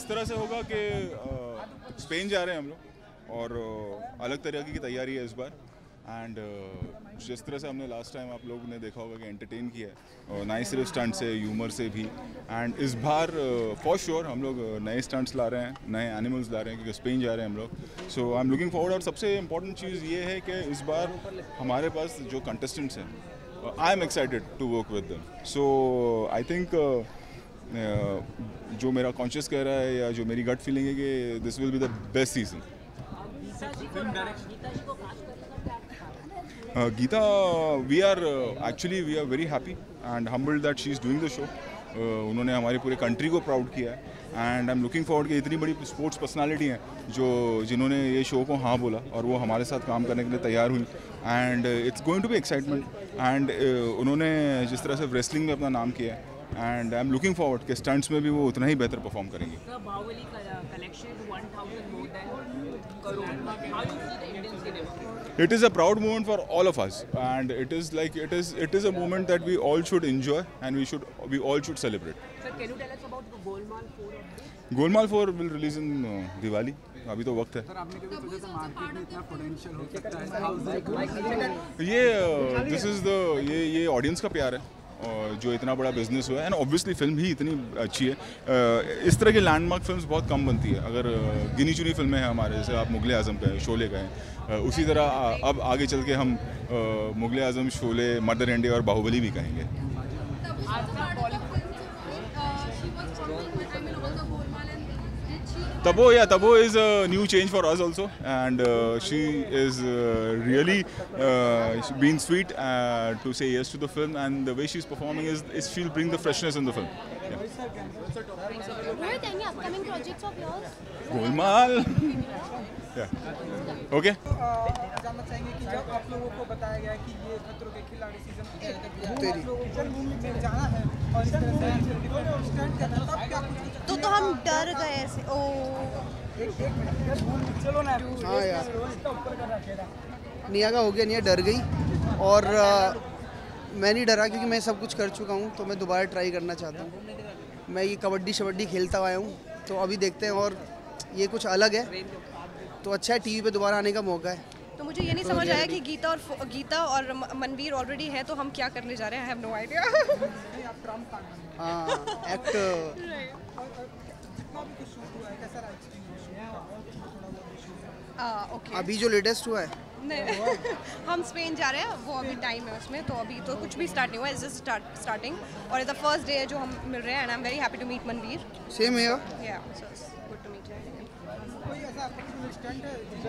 इस तरह से होगा कि स्पेन जा रहे हैं हम लोग और अलग तरीके की तैयारी है इस बार एंड जिस तरह से हमने लास्ट टाइम आप लोगों ने देखा होगा कि एंटरटेन किया है और ना ही सिर्फ स्टंट से ह्यूमर से भी एंड इस बार फॉर श्योर हम लोग नए स्टंट्स ला रहे हैं, नए एनिमल्स ला रहे हैं क्योंकि स्पेन जा रहे हैं हम लोग। सो आई एम लुकिंग फॉरवर्ड और सबसे इम्पोर्टेंट चीज़ ये है कि इस बार हमारे पास जो कंटेस्टेंट्स हैं I am excited to work with them. So I think जो मेरा कॉन्शियस कह रहा है या जो मेरी गट फीलिंग है कि this will be the best season. Geeta, we are very happy and humbled that she is doing the show. उन्होंने हमारे पूरे कंट्री को प्राउड किया है and I am looking forward कि इतनी बड़ी स्पोर्ट्स पर्सनालिटी हैं जिन्होंने ये शो को हाँ बोला और वो हमारे साथ काम करने के लिए तैयार हुई and it's going to be excitement and उन्होंने जिस तरह से रेसलिंग में अपना नाम किया है and I am looking forward कि स्टंट्स में भी वो उतना ही बेहतर परफॉर्म करेंगी। It is a proud moment for all of us, and it is a moment that we all should enjoy, and we all should celebrate. Sir, can you tell us about the Golmaal 4? Golmaal 4 will release in Diwali. अभी तो वक्त है। Sir आपने कभी सोचा था market में इतना पोटेंशियल हो सकता है? ये ऑडियंस का प्यार है और जो इतना बड़ा बिजनेस हुआ है एंड ऑब्वियसली फिल्म ही इतनी अच्छी है। इस तरह की लैंडमार्क फिल्म्स बहुत कम बनती है। अगर गिनी चुनी फिल्में हैं हमारे, जैसे आप मुगले आज़म का है, शोले का है, उसी तरह अब आगे चल के हम मुगले आज़म, शोले, मर्डर इंडिया और बाहुबली भी कहेंगे। Tabo is a new change for us also, and she is really being sweet to say yes to the film, and the way she's performing is she'll bring the freshness in the film. Yeah. Rohit, any upcoming projects of yours? Golmaal. Yeah. Okay. जानना चाहेंगे कि जब आप लोगों को बताया गया कि ये खतरों के खिलाड़ी सीजन आप लोगों को जन्मभूमि में जाना है और इस तरह से स्टंट करना है, तब क्या कुछ तो हम डर गए ऐसे। ओ एक मिनट चलो ना। हाँ यार, निया का हो गया, निया डर गई और मैं नहीं डरा क्योंकि मैं सब कुछ कर चुका हूँ, तो मैं दोबारा ट्राई करना चाहता हूँ। मैं ये कबड्डी खेलता आया हूँ, तो अभी देखते हैं और ये कुछ अलग है तो अच्छा है, टीवी पे दोबारा आने का मौका है। तो मुझे ये नहीं समझ आया कि गीता और मनवीर ऑलरेडी है, तो हम क्या करने जा रहे हैं? I have no idea. हाँ, एक्ट ओके। अभी जो लेटेस्ट हुआ है नहीं हम स्पेन जा रहे हैं, वो अभी टाइम है उसमें, तो अभी तो कुछ भी स्टार्ट नहीं हुआ, इट्स जस्ट स्टार्टिंग और द फर्स्ट डे है जो हम मिल रहे हैं and I am very happy to meet Manveer. Same है या so good to meet you. कोई ऐसा स्टंट है जिनसे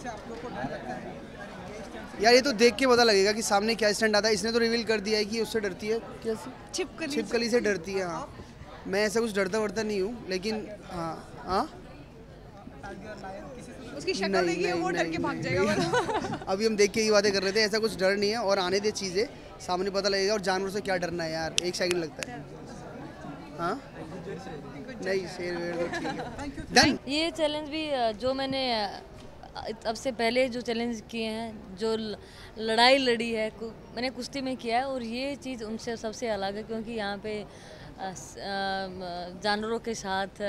आप लोग को डर लगता है? यार ये तो देख के पता लगेगा कि सामने क्या स्टंट आता है। इसने तो रिवील कर दिया है कि उससे डरती है, कैसे छिपकली से डरती है। हाँ, मैं ऐसा कुछ डरता वरता नहीं हूँ, लेकिन हाँ उसकी शक्ल देखिए, वो डर के भाग जाएगा। अभी हम देख के ही बातें कर रहे थे, ऐसा कुछ डर नहीं है और आने दे चीज़ें, सामने पता लगेगा। और जानवर से क्या डरना है यार, 1 सेकंड लगता है। हाँ नहीं, शेर वेर तो ठीक है। डन। ये चैलेंज भी जो मैंने अब से पहले जो चैलेंज किए हैं, जो लड़ाई लड़ी है, मैंने कुश्ती में किया है और ये चीज़ उनसे सबसे अलग है क्योंकि यहाँ पे जानवरों के साथ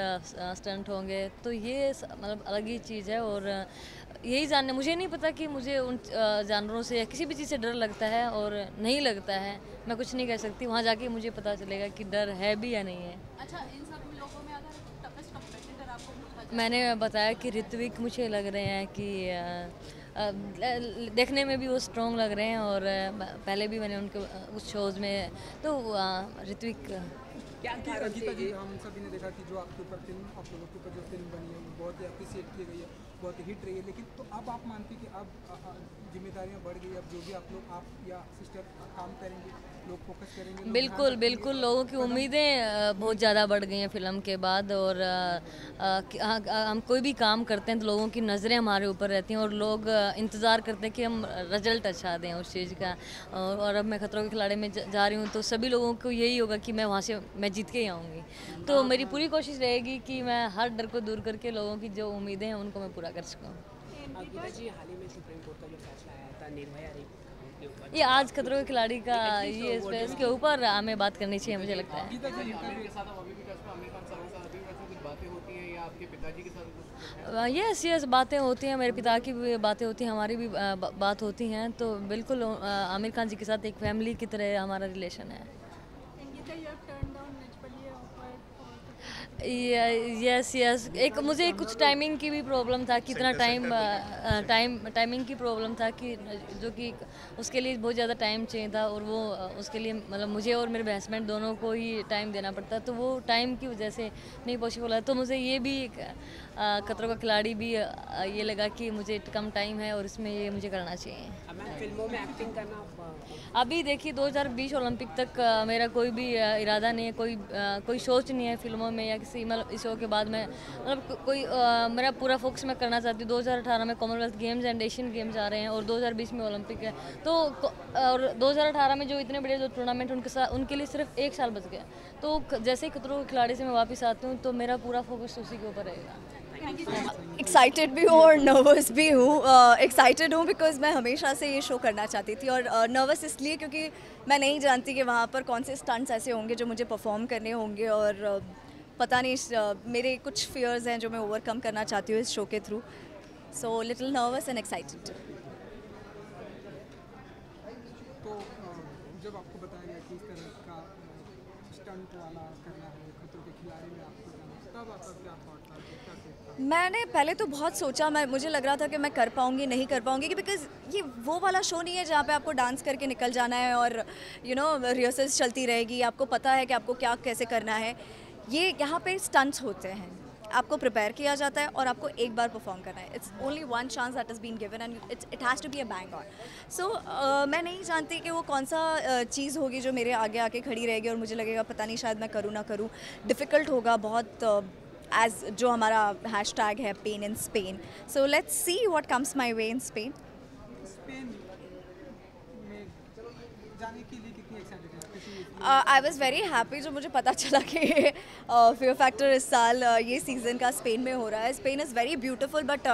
स्टंट होंगे, तो ये मतलब अलग ही चीज़ है। और यही जानने, मुझे नहीं पता कि मुझे उन जानवरों से या किसी भी चीज़ से डर लगता है और नहीं लगता है, मैं कुछ नहीं कह सकती। वहाँ जाके मुझे पता चलेगा कि डर है भी या नहीं है। अच्छा, इन सब लोगों में अगर टफेस्ट कंपटीटर आपको मैंने बताया कि ऋत्विक मुझे लग रहे हैं कि देखने में भी वो स्ट्रॉन्ग लग रहे हैं और पहले भी मैंने उनके उस शोज़ में तो ऋत्विक गीता जी, हम सभी ने देखा कि जो आपके ऊपर फिल्म, आप लोगों के ऊपर जो फिल्म बनी है वो बहुत ही अप्रिशिएट की गई है, बहुत हिट रही है, लेकिन तो अब आप मानते हैं कि अब जिम्मेदारियां बढ़ गई, अब जो भी आप या सिस्टर काम करेंगे, लोग फोकस करेंगे? बिल्कुल लोगों की उम्मीदें बहुत ज़्यादा बढ़ गई हैं फिल्म के बाद। और हम कोई भी काम करते हैं तो लोगों की नज़रें हमारे ऊपर रहती हैं और लोग इंतज़ार करते हैं कि हम रिजल्ट अच्छा दें उस चीज़ का। और अब मैं खतरों के खिलाड़ी में जा रही हूँ तो सभी लोगों को यही होगा कि मैं वहाँ से मैं जीत के ही आऊँगी। तो मेरी पूरी कोशिश रहेगी कि मैं हर डर को दूर करके लोगों की जो उम्मीदें हैं उनको मैं पूरा कर सकूँ। गीता जी, हाल ही में सुप्रीम कोर्ट का जो फैसला आया था निर्भया रेप के ऊपर, ये आज खतरों के खिलाड़ी का ये इसके ऊपर हमें बात करनी चाहिए, मुझे लगता है। आपके पिताजी के साथ? यस यस, बातें होती हैं, मेरे पिता की भी बातें होती हैं, हमारी भी बात होती हैं, तो बिल्कुल आमिर खान जी के साथ एक फैमिली की तरह हमारा रिलेशन है। यस यस, एक मुझे कुछ टाइमिंग की भी प्रॉब्लम था, कितना टाइमिंग की प्रॉब्लम था कि जो कि उसके लिए बहुत ज़्यादा टाइम चाहिए था, और वो उसके लिए मतलब मुझे और मेरे हस्बैंड दोनों को ही टाइम देना पड़ता, तो वो टाइम की वजह से नहीं पॉसिबल है। तो मुझे ये भी खतरों का खिलाड़ी भी ये लगा कि मुझे कम टाइम है और इसमें ये मुझे करना चाहिए। मैम फिल्मों में एक्टिंग करना अभी देखिए 2020 ओलंपिक तक मेरा कोई भी इरादा नहीं है, कोई सोच नहीं है फिल्मों में या किसी मतलब इस शो के बाद मैं मतलब कोई मेरा पूरा फोकस मैं करना चाहती हूँ। 2018 में Commonwealth Games and Asian Games आ रहे हैं और 2020 में ओलंपिक है, तो और 2018 में जो इतने बड़े जो टूर्नामेंट उनके लिए सिर्फ 1 साल बच गया, तो जैसे ही खतरों के खिलाड़ी से मैं वापस आती हूँ तो मेरा पूरा फोकस उसी के ऊपर रहेगा। एक्साइटेड भी हूँ और नर्वस भी हूँ। एक्साइटेड हूँ बिकॉज मैं हमेशा से ये शो करना चाहती थी, और नर्वस इसलिए क्योंकि मैं नहीं जानती कि वहाँ पर कौन से स्टंट्स ऐसे होंगे जो मुझे परफॉर्म करने होंगे, और पता नहीं मेरे कुछ फियर्स हैं जो मैं ओवरकम करना चाहती हूँ इस शो के through. So little nervous and excited. तो जब आपको बताया गया कि इस तरह का स्टंट वाला करना है खतरों के खिलाड़ी में आपको, तब आपका क्या थॉट था? मैंने पहले तो बहुत सोचा, मुझे लग रहा था कि मैं कर पाऊँगी नहीं कर पाऊँगी, बिकॉज ये वो वाला शो नहीं है जहाँ पे आपको डांस करके निकल जाना है और रिहर्सल्स चलती रहेगी, आपको पता है कि आपको क्या कैसे करना है। ये यहाँ पे स्टंट्स होते हैं, आपको प्रिपेयर किया जाता है और आपको एक बार परफॉर्म करना है। It's only one chance that is been given and it has to be a bang on. So मैं नहीं जानती कि वो कौन सा चीज़ होगी जो मेरे आगे आके खड़ी रहेगी और मुझे लगेगा पता नहीं शायद मैं करूँ ना करूँ, डिफ़िकल्ट होगा बहुत, एज जो हमारा हैशटैग है pain in Spain. So let's see what comes my way in Spain. Spain में जाने के लिए कितनी एक्साइटेड है? आई वॉज़ वेरी हैप्पी जब मुझे पता चला कि फियर फैक्टर इस साल ये सीज़न का स्पेन में हो रहा है। Spain is very beautiful but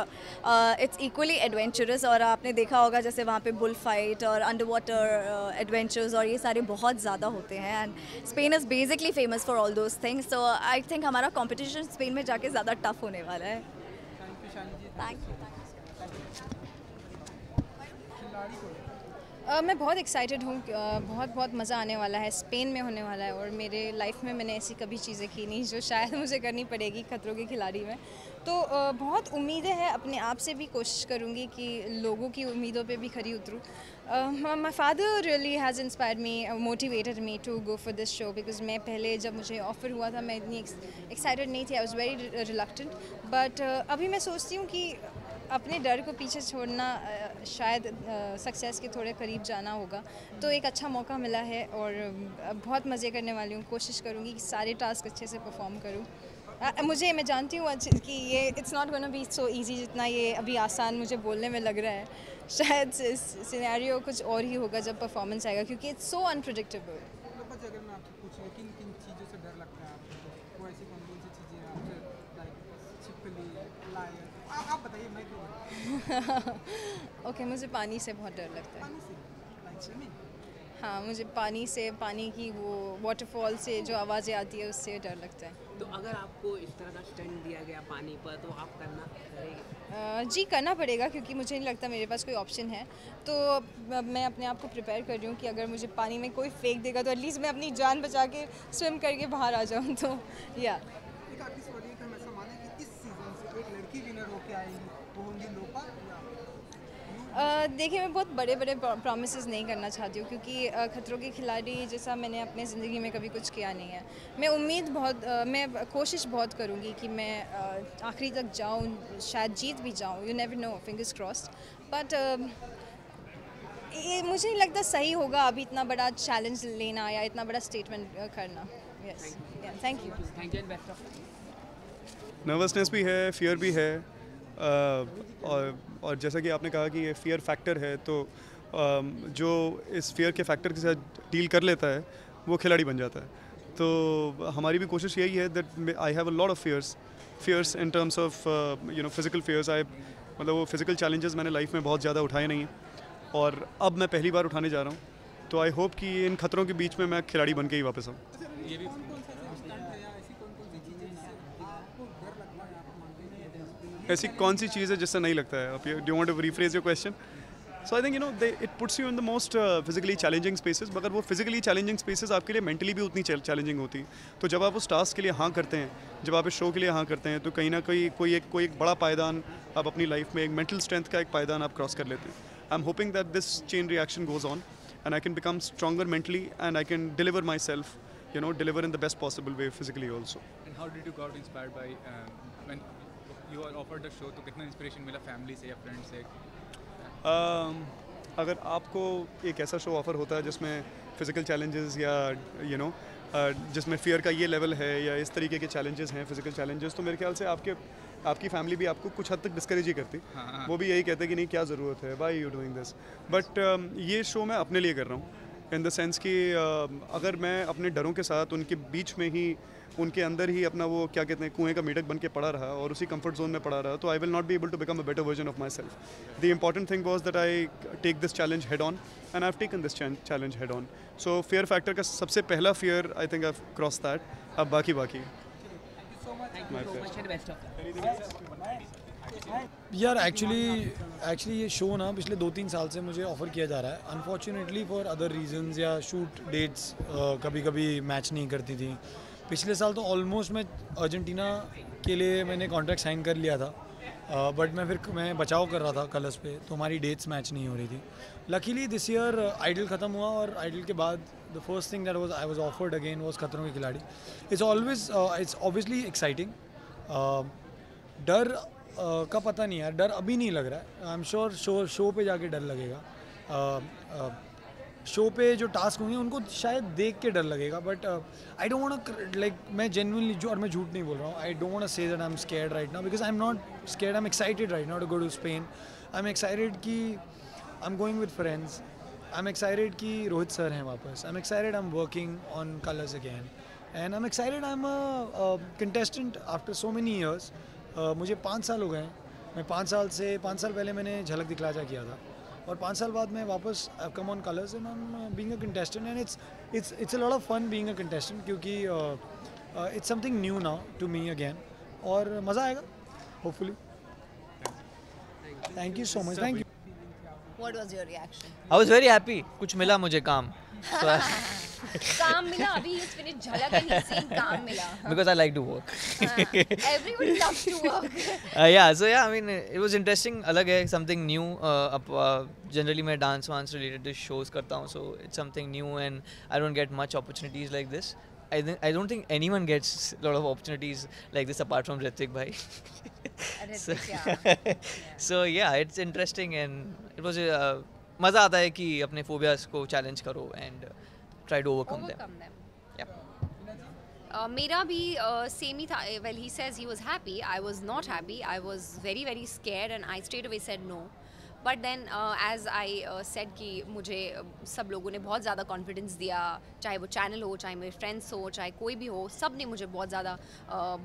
it's equally adventurous, और आपने देखा होगा जैसे वहाँ पे बुल फाइट और अंडर वाटर एडवेंचर्स और ये सारे बहुत ज़्यादा होते हैं, and Spain is basically famous for all those things. So I think हमारा कॉम्पिटिशन स्पेन में जाके ज़्यादा टफ होने वाला है। Thank you. मैं बहुत एक्साइटेड हूँ, बहुत मज़ा आने वाला है, स्पेन में होने वाला है, और मेरे लाइफ में मैंने ऐसी कभी चीज़ें की नहीं जो शायद मुझे करनी पड़ेगी खतरों के खिलाड़ी में। तो बहुत उम्मीदें हैं, अपने आप से भी कोशिश करूँगी कि लोगों की उम्मीदों पे भी खरी उतरूँ। My father really has inspired me, motivated me to go for this show, because मैं पहले जब मुझे ऑफ़र हुआ था मैं इतनी एक्साइटेड नहीं थी, I was very reluctant, but अभी मैं सोचती हूँ कि अपने डर को पीछे छोड़ना, शायद सक्सेस के थोड़े करीब जाना होगा, तो एक अच्छा मौका मिला है और बहुत मज़े करने वाली हूँ। कोशिश करूँगी कि सारे टास्क अच्छे से परफॉर्म करूँ। मैं जानती हूँ कि ये it's not gonna be so easy जितना ये अभी आसान मुझे बोलने में लग रहा है। शायद सिनेरियो कुछ और ही होगा जब परफॉर्मेंस आएगा, क्योंकि इट्स सो अनप्रेडिक्टेबल। अगर मैं आपसे पूछूँ किन किन चीज़ों से डर लगता है आपको, वो ऐसी कौन सी चीज़ें हैं आपसे, लाइक छिपकली, लायन, आप बताइए, मैं क्यों? ओके, मुझे पानी से बहुत डर लगता है। पानी से, लाइक स्विमिंग? हाँ, मुझे पानी से, पानी की वो वाटरफॉल से जो आवाज़ें आती है उससे डर लगता है। तो अगर आपको इस तरह का स्टंट दिया गया पानी पर तो आप करेंगे? जी करना पड़ेगा, क्योंकि मुझे नहीं लगता मेरे पास कोई ऑप्शन है। तो मैं अपने आप को प्रिपेयर कर रही हूँ कि अगर मुझे पानी में कोई फेंक देगा तो एटलीस्ट मैं अपनी जान बचा के स्विम करके बाहर आ जाऊँ। तो या एक आर्टिस्ट वाली का हम ऐसा माने कि इस सीजन से एक लड़की विनर होकर आएगी, वो होंगी लोपा। देखिए, मैं बहुत बड़े बड़े प्रॉमिसेस नहीं करना चाहती हूँ, क्योंकि खतरों के खिलाड़ी जैसा मैंने अपने ज़िंदगी में कभी कुछ किया नहीं है। मैं कोशिश बहुत करूँगी कि मैं आखिरी तक जाऊँ, शायद जीत भी जाऊँ, you never know, fingers crossed. But ये मुझे नहीं लगता सही होगा अभी इतना बड़ा चैलेंज लेना या इतना बड़ा स्टेटमेंट करना। Yes, thank you. Thank you and best of. Nervousness भी है, फियर भी है, और जैसा कि आपने कहा कि ये फियर फैक्टर है, तो जो इस फियर के फैक्टर के साथ डील कर लेता है वो खिलाड़ी बन जाता है। तो हमारी भी कोशिश यही है that I have a lot of fears in terms of physical fears. मतलब वो फिज़िकल चैलेंजेस मैंने लाइफ में बहुत ज़्यादा उठाए नहीं हैं, और अब मैं पहली बार उठाने जा रहा हूँ। तो आई होप कि इन खतरों के बीच में मैं खिलाड़ी बन के ही वापस आऊँ। कौन कौन सा स्टंट है या ऐसी कौन कौन सी चीज़ें हैं आपको डर लगता है? ऐसी कौन सी चीज़ है जिससे नहीं लगता है? आप do want to rephrase your question? So I think it puts you in the most physically challenging spaces, मगर वो फिजिकली चैलेंजिंग स्पेसेस आपके लिए मेंटली भी उतनी चैलेंजिंग होती है। तो जब आप उस टास्क के लिए हाँ करते हैं, जब आप इस शो के लिए हाँ करते हैं, तो कहीं ना कहीं कोई एक बड़ा पायदान आप अपनी लाइफ में, एक मेंटल स्ट्रेंथ का एक पायदान आप क्रॉस कर लेते हैं। I am hoping that this chain reaction goes on and I can become stronger mentally and I can deliver myself, deliver in the best possible way physically also. And how did you got inspired by when you were offered the show? तो कितना inspiration मिला family से या friend से? अगर आपको एक ऐसा शो ऑफर होता है जिसमें फिजिकल चैलेंजेस या जिसमें फियर का ये लेवल है या इस तरीके के चैलेंजेस हैं, फिजिकल चैलेंजेस, तो मेरे ख्याल से आपकी फैमिली भी आपको कुछ हद तक डिस्करेज ही करती। वो भी यही कहते कि नहीं, क्या ज़रूरत है, why you doing this. But ये शो मैं अपने लिए कर रहा हूँ, इन द सेंस कि अगर मैं अपने डरों के साथ उनके बीच में ही, उनके अंदर ही अपना वो क्या कहते हैं कुएं का मेढक बन के पड़ा रहा और उसी कंफर्ट जोन में पड़ा रहा, तो I will not be able to become a better version of myself. The important thing was that I take this challenge head on and I have taken this challenge head on. So fear factor का सबसे पहला fear I think I have cross that. अब बाकी यार actually ये show ना पिछले 2-3 साल से मुझे ऑफ़र किया जा रहा है। अनफॉर्चुनेटली फॉर अदर रीजंस या शूट डेट्स कभी मैच नहीं करती थी। पिछले साल तो ऑलमोस्ट मैं अर्जेंटीना के लिए मैंने कॉन्ट्रैक्ट साइन कर लिया था, बट मैं बचाव कर रहा था कलर्स पे, तो हमारी डेट्स मैच नहीं हो रही थी। लकीली दिस ईयर आइडल ख़त्म हुआ और आइडल के बाद the first thing that I was offered again was खतरों के खिलाड़ी। It's obviously exciting. डर का पता नहीं यार, डर अभी नहीं लग रहा है। आई एम श्योर शो पे जाके डर लगेगा। शो पे जो टास्क होंगे उनको शायद देख के डर लगेगा, but I don't want like मैं जेन्युइनली और मैं झूठ नहीं बोल रहा हूँ, I don't want say that I am scared right now, because I am not scared, I am excited right now to go to Spain. I am excited कि I am going with friends, I am excited कि Rohit sir हैं वापस, I am excited I am working on Colors again, and I am excited I am a contestant after so many years. मुझे 5 साल हो गए हैं, मैं 5 साल पहले मैंने झलक दिखला जा किया था और 5 साल बाद मैं वापस come on Colors and I am being a contestant and it's a lot of fun being a contestant, क्योंकि it's something new now to me again और मज़ा आएगा hopefully. Thank you so much. Thank you. What was your reaction? I was very happy. कुछ मिला मुझे काम। काम मिला अभी he's finished झलक and he's saying काम मिला. Because I like to work. Everyone loves to work. Yeah, I mean it was interesting. अलग है, something new. Generally मैं dance related shows करता हूँ, so it's something new and I don't get much opportunities like this. I don't think anyone gets a lot of opportunities like this apart from Ritik bhai. So yeah, it's interesting and it was मज़ा आता है कि अपने phobias को challenge करो and try to overcome them. Yeah. मेरा भी same ही था. Well, he says he was happy. I was not happy. I was very very scared and I straight away said no. But then as I said कि मुझे सब लोगों ने बहुत ज़्यादा कॉन्फिडेंस दिया, चाहे वो चैनल हो, चाहे मेरे फ्रेंड्स हो, चाहे कोई भी हो, सब ने मुझे बहुत ज़्यादा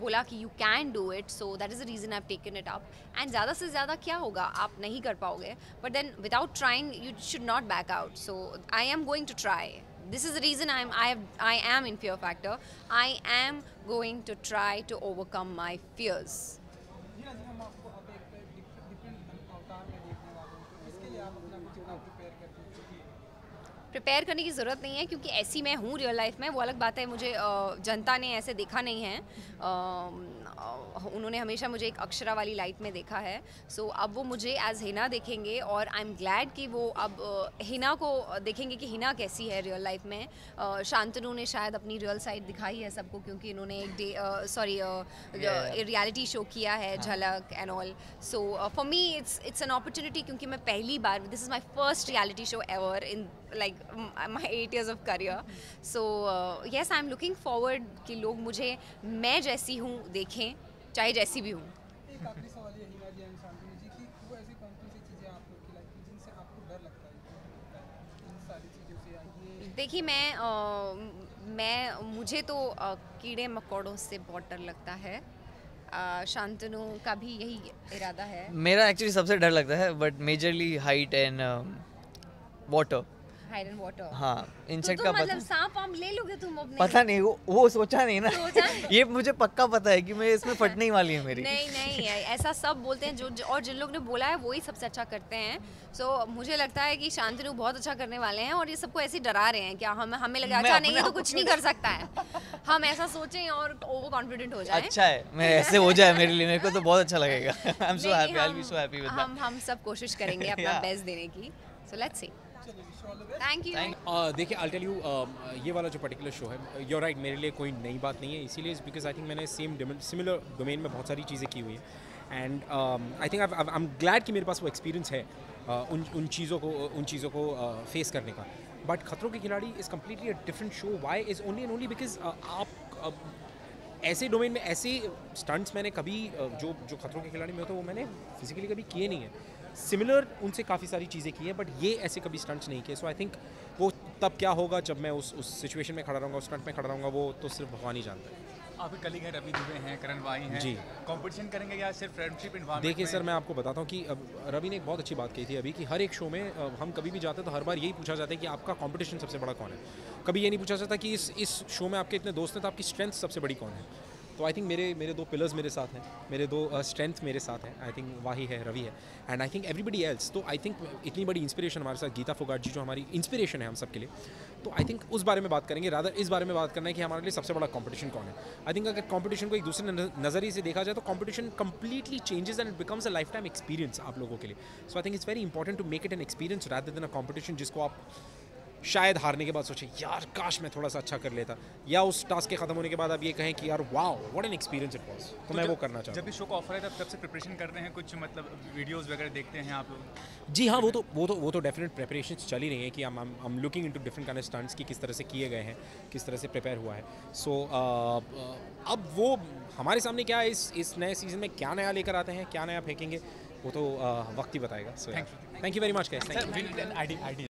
बोला कि you can do it, so that is the reason I have taken it up. And ज़्यादा से ज़्यादा क्या होगा, आप नहीं कर पाओगे, but then without trying you should not back out. So I am going to try. This is the reason I am in Fear Factor. I am going to try to overcome my fears. Prepare करने की ज़रूरत नहीं है, क्योंकि ऐसी मैं हूँ real life में. वो अलग बात है, मुझे जनता ने ऐसे देखा नहीं है. उन्होंने हमेशा मुझे एक अक्षरा वाली लाइट में देखा है. सो अब वो मुझे एज हिना देखेंगे और आई एम ग्लैड कि वो अब हिना को देखेंगे कि हिना कैसी है रियल लाइफ में. शांतनु ने शायद अपनी रियल साइड दिखाई है सबको, क्योंकि इन्होंने एक रियलिटी शो किया है, Jhalak and all. So for me it's an opportunity, क्योंकि मैं पहली बार, this is my first reality show ever in like my 8 years of career. So yes, I'm looking forward कि लोग मुझे मैं जैसी हूँ देखें, चाहे जैसी भी हूँ. एक आखिरी सवाल ये हिना जी एंड शांतनु जी कि वो ऐसी कौन-कौन सी चीज़ें आप लोग की लाइफ में जिनसे आपको डर लगता है, इन सारी चीज़ों से? ये देखिए, मुझे तो कीड़े मकोड़ों से बहुत डर लगता है. शांतनु का भी यही इरादा है. मेरा एक्चुअली सबसे डर लगता है, but majorly height and water. Hide and water. हाँ इंसेक्ट का मतलब सांप वाम ले लोगे तुम अपने? पता नहीं, वो सोचा नहीं ना। ये मुझे पक्का पता है कि मैं इसमें फटने ही वाली है मेरी। नहीं ऐसा सब बोलते हैं जो और जिन लोग ने बोला है वही सबसे अच्छा करते हैं। सो मुझे लगता है कि शांतनु बहुत अच्छा करने वाले हैं और ये सबको ऐसे डरा रहे हैं कि हमें लगा अच्छा नहीं ये तो कुछ नहीं कर सकता है, हम ऐसा सोचें और ओवर कॉन्फिडेंट हो जाएं। अच्छा है, मैं ऐसे हो जाए मेरे लिए, मेरे को तो बहुत अच्छा लगेगा। I am so happy, I will be so happy with that. हम सब कोशिश करेंगे अपना बेस्ट देने की। So let's see. Thank you. देखिए आई टेल यू, ये वाला जो पर्टिकुलर शो है, यूर राइट, मेरे लिए कोई नई बात नहीं है, इसीलिए बिकॉज आई थिंक मैंने सिमिलर डोमेन में बहुत सारी चीज़ें की हुई हैं and I think I am glad कि मेरे पास वो एक्सपीरियंस है उन चीज़ों को फेस करने का। But Khatron ke Khiladi is completely a different show. Why is only and only because आप ऐसे डोमेन में ऐसे स्टंट्स मैंने कभी जो खतरों के खिलाड़ी में होता है वो मैंने फिजिकली कभी किए नहीं है। सिमिलर उनसे काफ़ी सारी चीज़ें की हैं बट ये ऐसे कभी स्टंट्स नहीं किए। सो आई थिंक वो तब क्या होगा जब मैं उस सिचुएशन में खड़ा रहूँगा, उस स्टंट में खड़ा रहूँगा, वो तो सिर्फ भगवान ही जानता है। आपके कलीग हैं रवि दुबे हैं, करण वाई हैं जी, कंपटीशन करेंगे या सिर्फ फ्रेंडशिप इन्वायरमेंट? देखिए सर, मैं आपको बताता हूँ कि रवि ने एक बहुत अच्छी बात कही थी अभी कि हर एक शो में हम कभी भी जाते हैं तो हर बार यही पूछा जाता है कि आपका कंपटीशन सबसे बड़ा कौन है। कभी ये नहीं पूछा जाता कि इस शो में आपके इतने दोस्त हैं तो आपकी स्ट्रेंथ सबसे बड़ी कौन है। तो आई थिंक मेरे दो पिलर्स मेरे साथ हैं, मेरे दो स्ट्रेंथ मेरे साथ हैं। आई थिंक वाही है, रवि है and I think everybody else. तो आई थिंक इतनी बड़ी इंस्पिरेशन हमारे साथ गीता फोगाट जी जो हमारी इंस्पिरेशन है हम सब के लिए, तो आई थिंक उस बारे में बात करेंगे। रादर इस बारे में बात करना है कि हमारे लिए सबसे बड़ा कंपटीशन कौन है। आई थिंक अगर कंपटीशन को एक दूसरे नज़रिए से देखा जाए तो competition completely changes and it becomes a lifetime experience आप लोगों के लिए। So I think it's very important to make it an experience rather than a competition जिसको आप शायद हारने के बाद सोचे यार काश मैं थोड़ा सा अच्छा कर लेता, या उस टास्क के खत्म होने के बाद आप ये कहें कि यार wow what an experience it was. तो मैं वो करना चाहता हूं। जब भी शो का ऑफर है तब से प्रिपरेशन कर रहे हैं, कुछ मतलब वीडियोस वगैरह देखते हैं आप लोग? जी हाँ, वो तो डेफिनेट प्रिपरेशंस चल ही रही हैं कि हम looking into different kind of stunts की किस तरह से किए गए हैं, किस तरह से प्रिपेयर हुआ है। सो अब वो हमारे सामने क्या है, इस नए सीजन में क्या नया लेकर आते हैं, क्या नया फेंकेंगे, वो तो वक्त ही बताएगा। So thank you very much guys.